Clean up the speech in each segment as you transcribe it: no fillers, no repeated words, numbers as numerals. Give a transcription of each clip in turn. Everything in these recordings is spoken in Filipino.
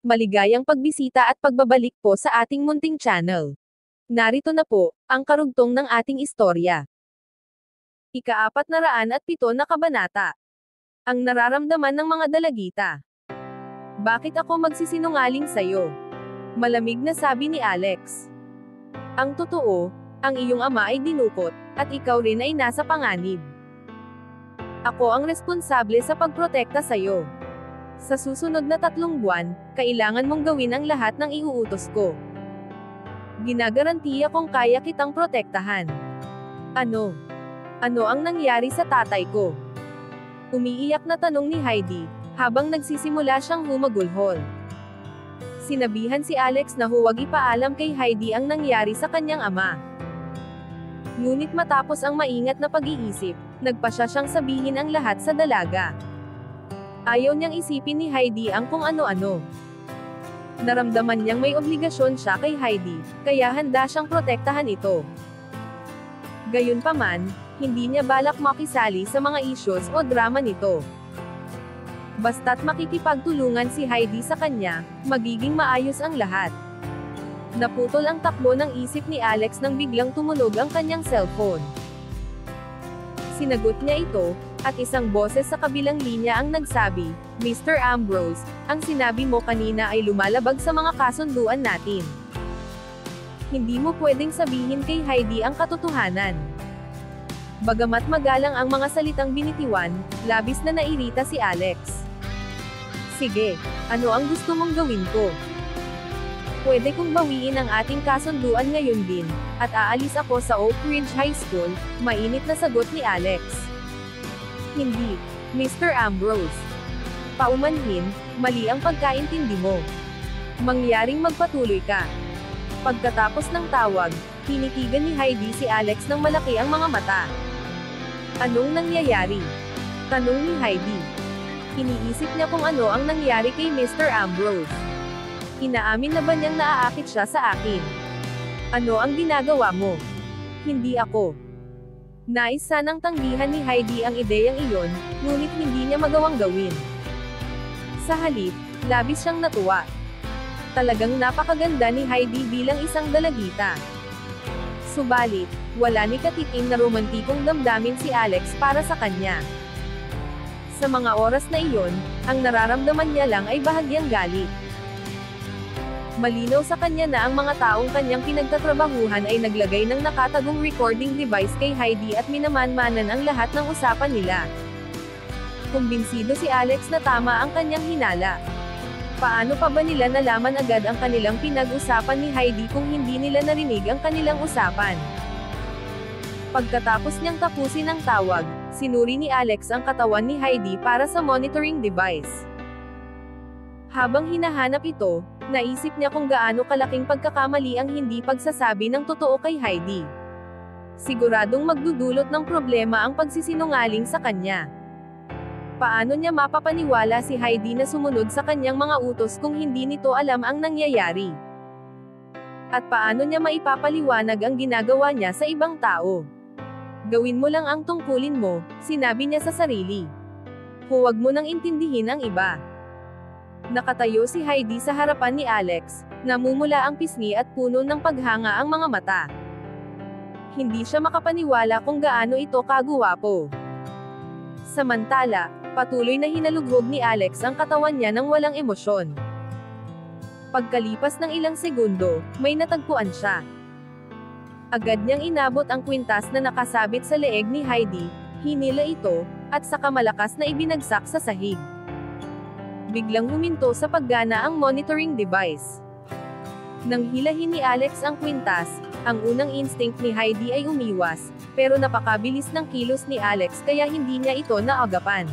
Maligayang pagbisita at pagbabalik po sa ating munting channel. Narito na po, ang karugtong ng ating istorya. Ika-407 na kabanata. Ang nararamdaman ng mga dalagita. Bakit ako magsisinungaling sa'yo? Malamig na sabi ni Alex. Ang totoo, ang iyong ama ay dinukot, at ikaw rin ay nasa panganib. Ako ang responsable sa pagprotekta sa'yo. Sa susunod na 3 buwan, kailangan mong gawin ang lahat ng iuutos ko. Ginagarantiya kong kaya kitang protektahan. Ano? Ano ang nangyari sa tatay ko? Umiiyak na tanong ni Heidi, habang nagsisimula siyang humagulhol. Sinabihan si Alex na huwag ipaalam kay Heidi ang nangyari sa kanyang ama. Ngunit matapos ang maingat na pag-iisip, nagpasya siyang sabihin ang lahat sa dalaga. Ayaw niyang isipin ni Heidi ang kung ano-ano. Naramdaman niyang may obligasyon siya kay Heidi, kaya handa siyang protektahan ito. Gayunpaman, hindi niya balak makisali sa mga issues o drama nito. Basta't makikipagtulungan si Heidi sa kanya, magiging maayos ang lahat. Naputol ang takbo ng isip ni Alex nang biglang tumunog ang kanyang cellphone. Sinagot niya ito, at isang boses sa kabilang linya ang nagsabi, "Mr. Ambrose, ang sinabi mo kanina ay lumalabag sa mga kasunduan natin. Hindi mo pwedeng sabihin kay Heidi ang katotohanan." Bagamat magalang ang mga salitang binitiwan, labis na nairita si Alex. Sige, ano ang gusto mong gawin ko? Pwede kong bawiin ang ating kasunduan ngayon din, at aalis ako sa Oak Ridge High School, mainit na sagot ni Alex. Hindi, Mr. Ambrose. Paumanhin, mali ang pagkaintindi mo. Mangyaring magpatuloy ka. Pagkatapos ng tawag, tinitigan ni Heidi si Alex ng malaki ang mga mata. Anong nangyayari? Tanong ni Heidi. Iniisip niya kung ano ang nangyari kay Mr. Ambrose. Inaamin na ba niyang naaakit siya sa akin? Ano ang ginagawa mo? Hindi ako. Nais sanang tanggihan ni Heidi ang ideyang iyon, ngunit hindi niya magawang gawin. Sa halip, labis siyang natuwa. Talagang napakaganda ni Heidi bilang isang dalagita. Subalit, wala ni katiting na romantikong damdamin si Alex para sa kanya. Sa mga oras na iyon, ang nararamdaman niya lang ay bahagyang galit. Malinaw sa kanya na ang mga taong kanyang pinagtatrabahuhan ay naglagay ng nakatagong recording device kay Heidi at minamanmanan ang lahat ng usapan nila. Kumbinsido si Alex na tama ang kanyang hinala. Paano pa ba nila nalaman agad ang kanilang pinag-usapan ni Heidi kung hindi nila narinig ang kanilang usapan? Pagkatapos niyang tapusin ang tawag, sinuri ni Alex ang katawan ni Heidi para sa monitoring device. Habang hinahanap ito, naisip niya kung gaano kalaking pagkakamali ang hindi pagsasabi ng totoo kay Heidi. Siguradong magdudulot ng problema ang pagsisinungaling sa kanya. Paano niya mapapaniwala si Heidi na sumunod sa kanyang mga utos kung hindi nito alam ang nangyayari? At paano niya maipapaliwanag ang ginagawa niya sa ibang tao? Gawin mo lang ang tungkulin mo, sinabi niya sa sarili. Huwag mo nang intindihin ang iba. Nakatayo si Heidi sa harapan ni Alex, namumula ang pisngi at puno ng paghanga ang mga mata. Hindi siya makapaniwala kung gaano ito kaguwapo. Samantala, patuloy na hinalughog ni Alex ang katawan niya nang walang emosyon. Pagkalipas ng ilang segundo, may natagpuan siya. Agad niyang inabot ang kwintas na nakasabit sa leeg ni Heidi, hinila ito, at saka malakas na ibinagsak sa sahig. Biglang huminto sa paggana ang monitoring device. Nang hilahin ni Alex ang kwintas, ang unang instinct ni Heidi ay umiwas, pero napakabilis ng kilos ni Alex kaya hindi niya ito naagapan.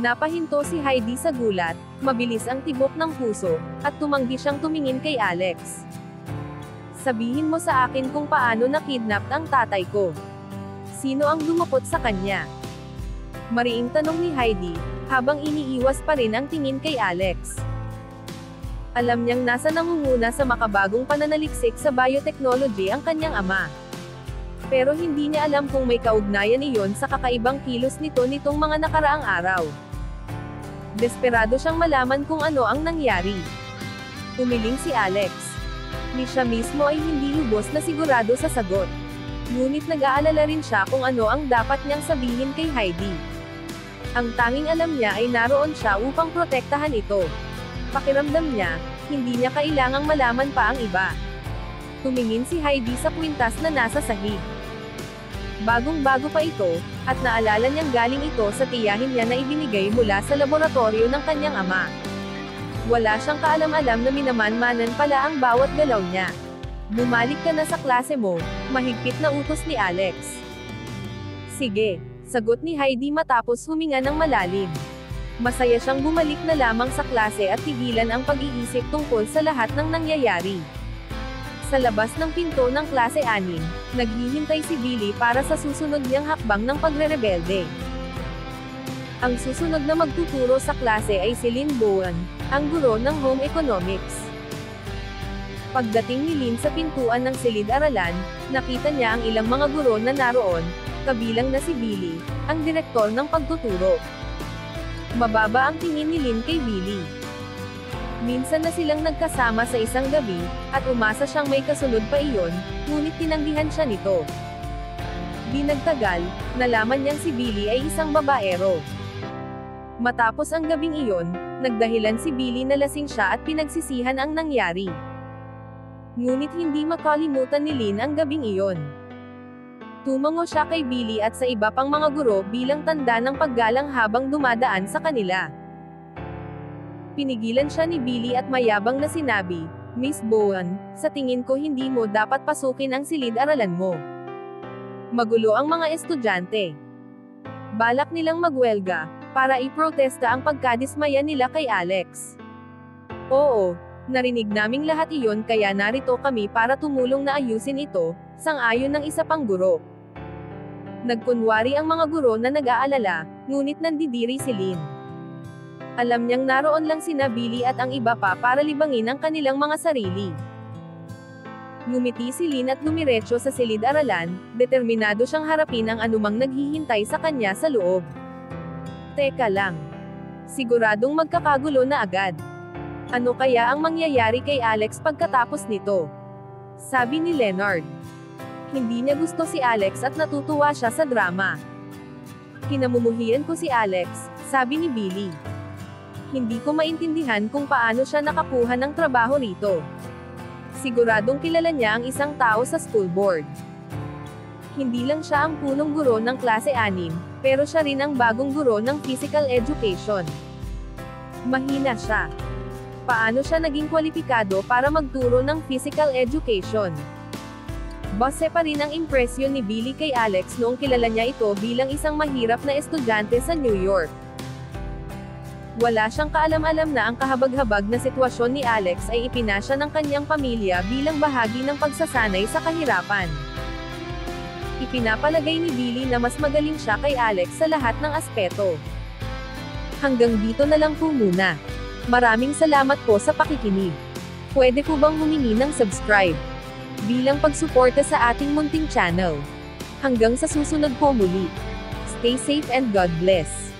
Napahinto si Heidi sa gulat, mabilis ang tibok ng puso, at tumanggi siyang tumingin kay Alex. Sabihin mo sa akin kung paano nakidnap ang tatay ko. Sino ang dumukot sa kanya? Mariing tanong ni Heidi, habang iniiwas pa rin ang tingin kay Alex. Alam niyang nasa nangunguna sa makabagong pananaliksik sa biotechnology ang kanyang ama. Pero hindi niya alam kung may kaugnayan iyon sa kakaibang kilos nito nitong mga nakaraang araw. Desperado siyang malaman kung ano ang nangyari. Umiling si Alex. Ni siya mismo ay hindi lubos na sigurado sa sagot. Ngunit nag-aalala rin siya kung ano ang dapat niyang sabihin kay Heidi. Ang tanging alam niya ay naroon siya upang protektahan ito. Pakiramdam niya, hindi niya kailangang malaman pa ang iba. Tumingin si Heidi sa kwintas na nasa sahig. Bagong-bago pa ito, at naalala niyang galing ito sa tiyahin niya na ibinigay mula sa laboratorio ng kanyang ama. Wala siyang kaalam-alam na minamanmanan pala ang bawat galaw niya. Bumalik ka na sa klase mo, mahigpit na utos ni Alex. Sige, sagot ni Heidi matapos huminga ng malalim. Masaya siyang bumalik na lamang sa klase at tigilan ang pag-iisip tungkol sa lahat ng nangyayari. Sa labas ng pinto ng klase 6, naghihintay si Billy para sa susunod niyang hakbang ng pagre-rebelde. Ang susunod na magtuturo sa klase ay si Lynn Bowen, ang guro ng home economics. Pagdating ni Lynn sa pintuan ng silid-aralan, nakita niya ang ilang mga guro na naroon, kabilang na si Billy, ang direktor ng pagtuturo. Mababa ang tingin ni Lynn kay Billy. Minsan na silang nagkasama sa isang gabi, at umasa siyang may kasunod pa iyon, ngunit tinanggihan siya nito. Di nagtagal, nalaman niyang si Billy ay isang babaero. Matapos ang gabing iyon, nagdahilan si Billy na lasing siya at pinagsisihan ang nangyari. Ngunit hindi makalimutan ni Lynn ang gabing iyon. Tumango siya kay Billy at sa iba pang mga guro bilang tanda ng paggalang habang dumadaan sa kanila. Pinigilan siya ni Billy at mayabang na sinabi, "Miss Bowen, sa tingin ko hindi mo dapat pasukin ang silid-aralan mo. Magulo ang mga estudyante. Balak nilang magwelga, para iprotesta ang pagkadismaya nila kay Alex." "Oo, narinig naming lahat iyon kaya narito kami para tumulong na ayusin ito," sang-ayon ng isa pang guro. Nagkunwari ang mga guro na nag-aalala, ngunit nandidiri si Lynn. Alam niyang naroon lang sina Billy at ang iba pa para libangin ang kanilang mga sarili. Ngumiti si Lynn at dumiretso sa silid-aralan, determinado siyang harapin ang anumang naghihintay sa kanya sa loob. Teka lang. Siguradong magkakagulo na agad. Ano kaya ang mangyayari kay Alex pagkatapos nito? Sabi ni Leonard. Hindi niya gusto si Alex at natutuwa siya sa drama. Kinamumuhian ko si Alex, sabi ni Billy. Hindi ko maintindihan kung paano siya nakakuha ng trabaho rito. Siguradong kilala niya ang isang tao sa school board. Hindi lang siya ang punong guro ng klase 6, pero siya rin ang bagong guro ng physical education. Mahina siya. Paano siya naging kwalipikado para magturo ng physical education? Base pa rin ang impresyon ni Billy kay Alex noong kilala niya ito bilang isang mahirap na estudyante sa New York. Wala siyang kaalam-alam na ang kahabag-habag na sitwasyon ni Alex ay ipinasya ng kanyang pamilya bilang bahagi ng pagsasanay sa kahirapan. Ipinapalagay ni Billy na mas magaling siya kay Alex sa lahat ng aspeto. Hanggang dito na lang po muna. Maraming salamat po sa pakikinig. Pwede po bang humingi ng subscribe bilang pagsuporta sa ating munting channel? Hanggang sa susunod po muli. Stay safe and God bless.